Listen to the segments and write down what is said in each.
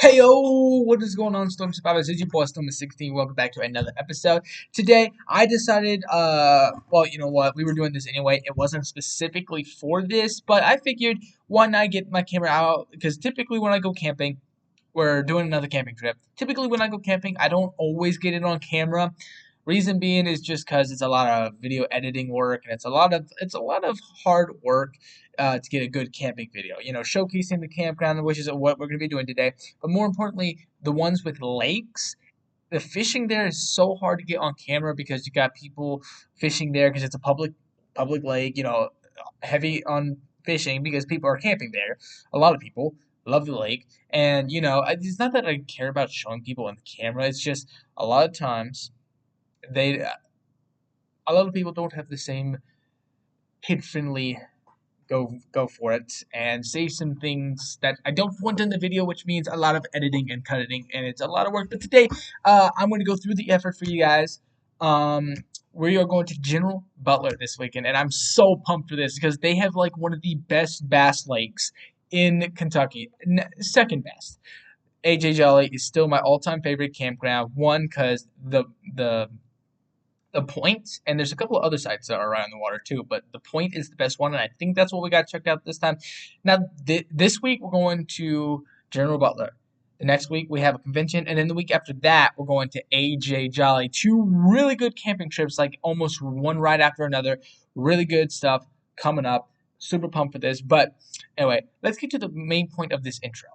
Heyo, what is going on, Storm Survivors? It's your boy Storm16. Welcome back to another episode. Today, I decided, well, you know what? We were doing this anyway. It wasn't specifically for this, but I figured why not get my camera out? Because typically when I go camping, we're doing another camping trip. Typically when I go camping, I don't always get it on camera. Reason being is just because it's a lot of video editing work and it's a lot of hard work to get a good camping video. You know, showcasing the campground, which is what we're going to be doing today. But more importantly, the ones with lakes. The fishing there is so hard to get on camera because you got people fishing there because it's a public lake. You know, heavy on fishing because people are camping there. A lot of people love the lake, and you know, it's not that I care about showing people on the camera. It's just a lot of times they a lot of people don't have the same kid friendly go for it and say some things that I don't want in the video, which means a lot of editing and cutting, and it's a lot of work. But today, I'm going to go through the effort for you guys. Um, we are going to General Butler this weekend, and I'm so pumped for this because they have like one of the best bass lakes in Kentucky, second best. AJ Jolly is still my all-time favorite campground. One, because the point, and there's a couple of other sites that are around the water too, but the point is the best one, and I think that's what we got checked out this time. Now, this week we're going to General Butler. The next week we have a convention, and then the week after that we're going to AJ Jolly. Two really good camping trips, like almost one right after another. Really good stuff coming up. Super pumped for this. But anyway, let's get to the main point of this intro.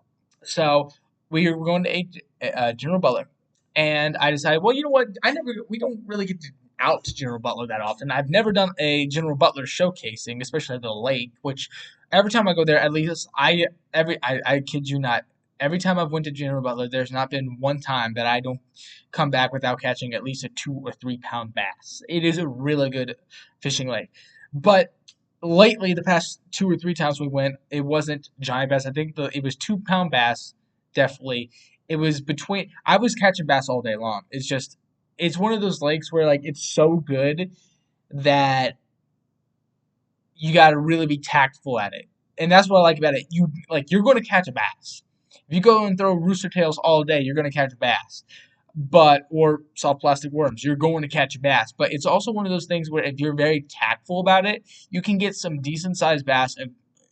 So we were going to General Butler. And I decided, well, you know what? We don't really get out to General Butler that often. I've never done a General Butler showcasing, especially at the lake, which every time I go there, at least I kid you not, every time I've went to General Butler, there's not been one time that I don't come back without catching at least a 2 or 3 pound bass. It is a really good fishing lake. But lately, the past 2 or 3 times we went, it wasn't giant bass. I think it was 2 pound bass, definitely. It was between. I was catching bass all day long. It's one of those lakes where like it's so good that you got to really be tactful at it, and that's what I like about it. You're going to catch a bass. If you go and throw rooster tails all day, you're going to catch a bass. Or soft plastic worms, you're going to catch a bass. But it's also one of those things where if you're very tactful about it, you can get some decent sized bass,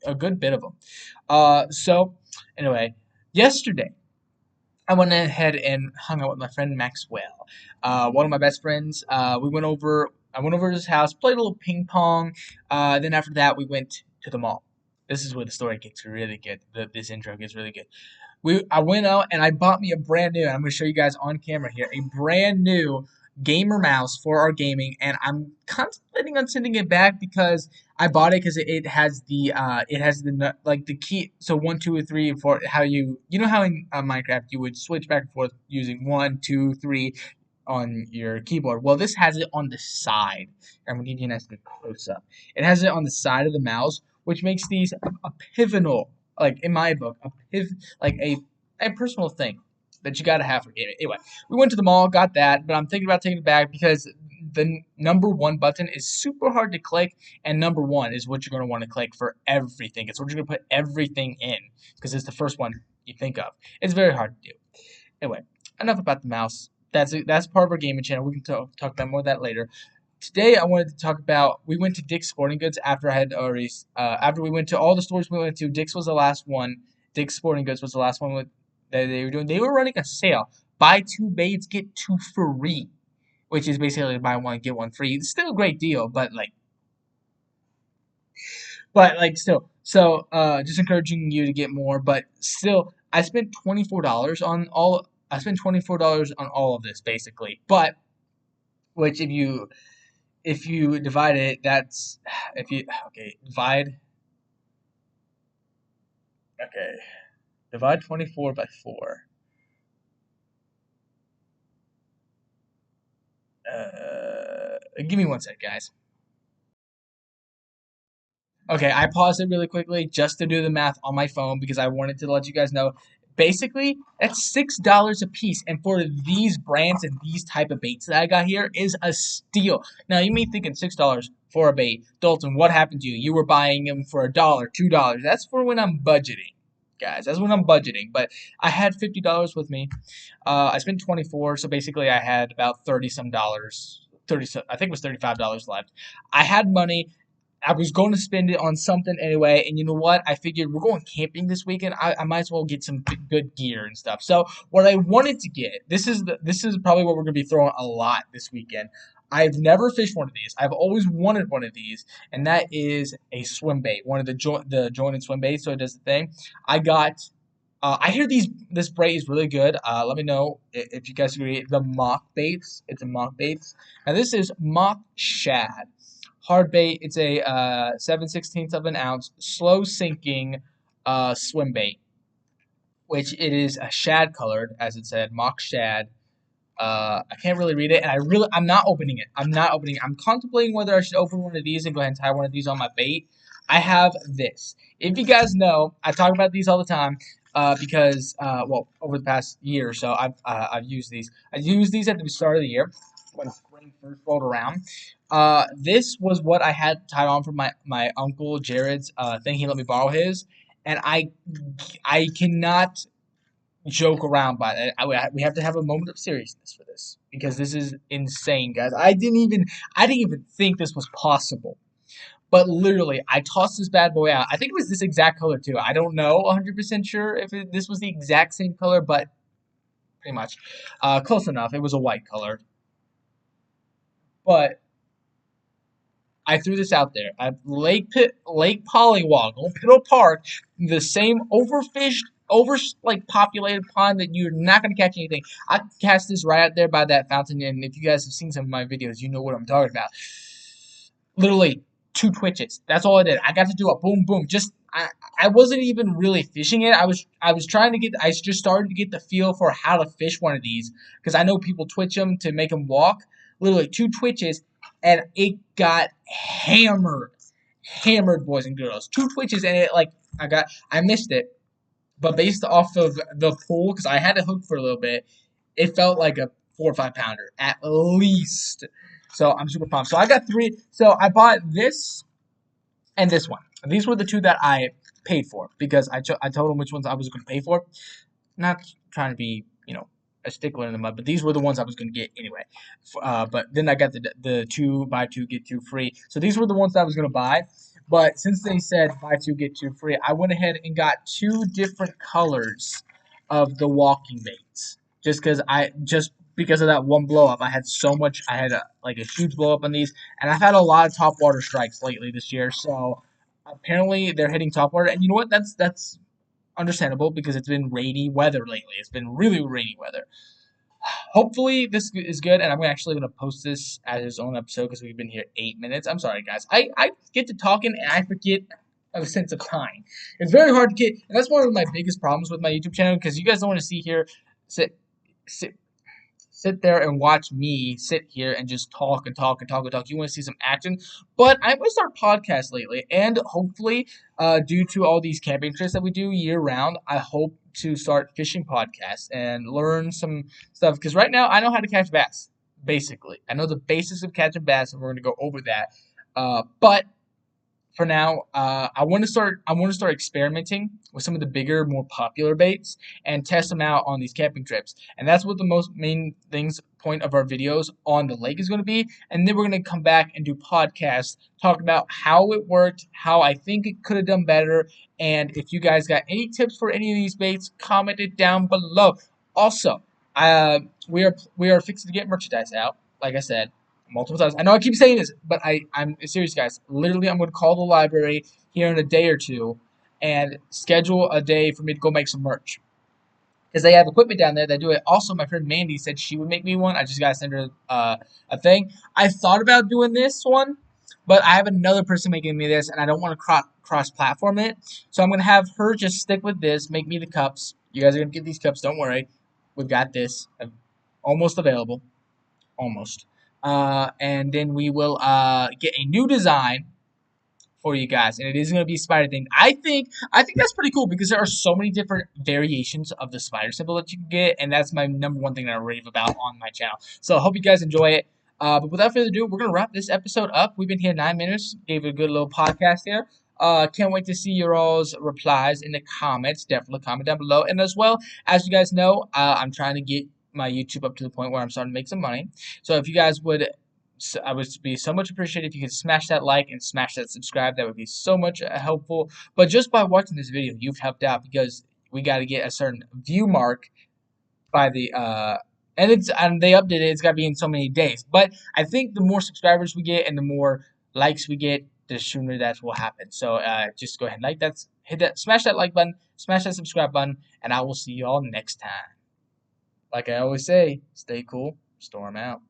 a good bit of them. So anyway, yesterday I went ahead and hung out with my friend Maxwell, one of my best friends. We went over. I went over to his house, played a little ping pong. Then after that, we went to the mall. This is where the story gets really good. This intro gets really good. I went out and I bought me a brand new. I'm going to show you guys on camera here a brand new gamer mouse for our gaming, and I'm contemplating on sending it back because I bought it because it has the like the key. So 1, 2, or 3, 4. How you know how in Minecraft you would switch back and forth using 1, 2, 3 on your keyboard. Well, this has it on the side. I'm gonna give you a nice close up. It has it on the side of the mouse, which makes these a pivotal, like in my book, like a personal thing that you gotta have for gaming. Anyway, we went to the mall, got that, but I'm thinking about taking it back because the number one button is super hard to click, and number one is what you're going to want to click for everything. It's what you're going to put everything in because it's the first one you think of. It's very hard to do. Anyway, enough about the mouse. That's part of our gaming channel. We can talk about more of that later. Today, I wanted to talk about. We went to Dick's Sporting Goods after I had already. After we went to all the stores we went to, Dick's was the last one. Dick's Sporting Goods was the last one that they were doing. They were running a sale. Buy 2 baits, get 2 free, which is basically buy one get one free. It's still a great deal, but still. So just encouraging you to get more, but still, I spent $24 on all. I spent $24 on all of this basically, but which if you divide it, that's if you divide 24 by 4. Give me one sec, guys. Okay, I paused it really quickly just to do the math on my phone because I wanted to let you guys know. Basically, that's $6 a piece, and for these brands and these type of baits that I got here is a steal. Now you may be thinking $6 for a bait, Dalton. What happened to you? You were buying them for $1, $2. That's for when I'm budgeting. guys. That's when I'm budgeting. But I had $50 with me. I spent 24, so basically I had about 30 some dollars. 30, I think it was $35 left. I had money. I was going to spend it on something anyway, and you know what? I figured we're going camping this weekend. I might as well get some good gear and stuff. So what I wanted to get, this is probably what we're going to be throwing a lot this weekend. I've never fished one of these. I've always wanted one of these, and that is a swim bait, one of the jointed swim baits. So it does the thing. I got. I hear this bait is really good. Let me know if you guys agree. The mock baits. It's a mock baits. Now this is mock shad. Hard bait. It's a 7/16 of an ounce slow sinking swim bait, which it is a shad colored, as it said, mock shad. I can't really read it, and I'm not opening it. I'm not opening it. I'm contemplating whether I should open one of these and go ahead and tie one of these on my bait. I have this. If you guys know, I talk about these all the time because, well, over the past year or so, I've used these. I used these at the start of the year when spring first rolled around. This was what I had tied on from my uncle Jared's thing. He let me borrow his, and I cannot joke around by it. We have to have a moment of seriousness for this because this is insane, guys. I didn't even think this was possible. But literally, I tossed this bad boy out. I think it was this exact color too. I don't know 100% sure if this was the exact same color, but pretty much close enough. It was a white color, but I threw this out there at Lake Polywoggle, Piddle Park, the same overfished, like populated pond that you're not gonna catch anything. I cast this right out there by that fountain, and if you guys have seen some of my videos, you know what I'm talking about. Literally 2 twitches. That's all I did. I got to do a boom boom. I wasn't even really fishing it. I was trying to get. I just started to get the feel for how to fish one of these because I know people twitch them to make them walk. Literally 2 twitches, and it got hammered, boys and girls. 2 twitches, and I missed it, but based off of the pull, because I had to hook for a little bit, it felt like a 4 or 5 pounder at least. So I'm super pumped. So I got 3. So I bought this and this one. These were the 2 that I paid for because I told them which ones I was going to pay for. Not trying to be, a stickler in the mud, but these were the ones I was going to get anyway. But then I got the 2 buy 2 get 2 free. So these were the ones that I was going to buy. But since they said buy 2 get 2 free, I went ahead and got 2 different colors of the walking baits. Just because of that one blow up, I had a huge blow up on these, and I've had a lot of top water strikes lately this year. So apparently they're hitting top water, and you know what? That's understandable because it's been rainy weather lately. It's been really rainy weather. Hopefully this is good, and I'm actually going to post this as its own episode because we've been here 8 minutes. I'm sorry, guys. I get to talking and I forget a sense of time. It's very hard to get, and that's one of my biggest problems with my YouTube channel because you guys don't want to see here sit there and watch me sit here and just talk and talk and talk and talk. You want to see some action. But I'm going to start podcasts lately. And hopefully, due to all these camping trips that we do year round, I hope to start fishing podcasts and learn some stuff. Because right now, I know how to catch bass, basically. I know the basics of catching bass, and we're going to go over that. But for now, I want to start experimenting with some of the bigger, more popular baits and test them out on these camping trips. And that's what the main point of our videos on the lake is going to be. And then we're going to come back and do podcasts, talk about how it worked, how I think it could have done better, and if you guys got any tips for any of these baits, comment it down below. Also, we are fixing to get merchandise out, like I said multiple times. I know I keep saying this, but I'm serious, guys. Literally, I'm going to call the library here in a day or two and schedule a day for me to go make some merch. Because they have equipment down there that do it. Also, my friend Mandy said she would make me one. I just got to send her a thing. I thought about doing this one, but I have another person making me this, and I don't want to cross-platform it. So I'm going to have her just stick with this, make me the cups. You guys are going to get these cups. Don't worry. We've got this. Almost available. Almost. And then we will get a new design for you guys, and it is going to be spider themed. I think that's pretty cool because there are so many different variations of the spider symbol that you can get, and that's my number one thing that I rave about on my channel. So I hope you guys enjoy it. But without further ado, we're going to wrap this episode up. We've been here 9 minutes, gave it a good little podcast here. Can't wait to see your all's replies in the comments. Definitely comment down below. And as well, as you guys know, I'm trying to get my YouTube up to the point where I'm starting to make some money. So if you guys would, I would be so much appreciated if you could smash that like and smash that subscribe. That would be so much helpful. But just by watching this video, you've helped out because we got to get a certain view mark by the and they updated it, it's got to be in so many days. But I think the more subscribers we get and the more likes we get, the sooner that will happen. So just go ahead and like that, hit that, smash that like button, smash that subscribe button, and I will see you all next time. Like I always say, stay cool, storm out.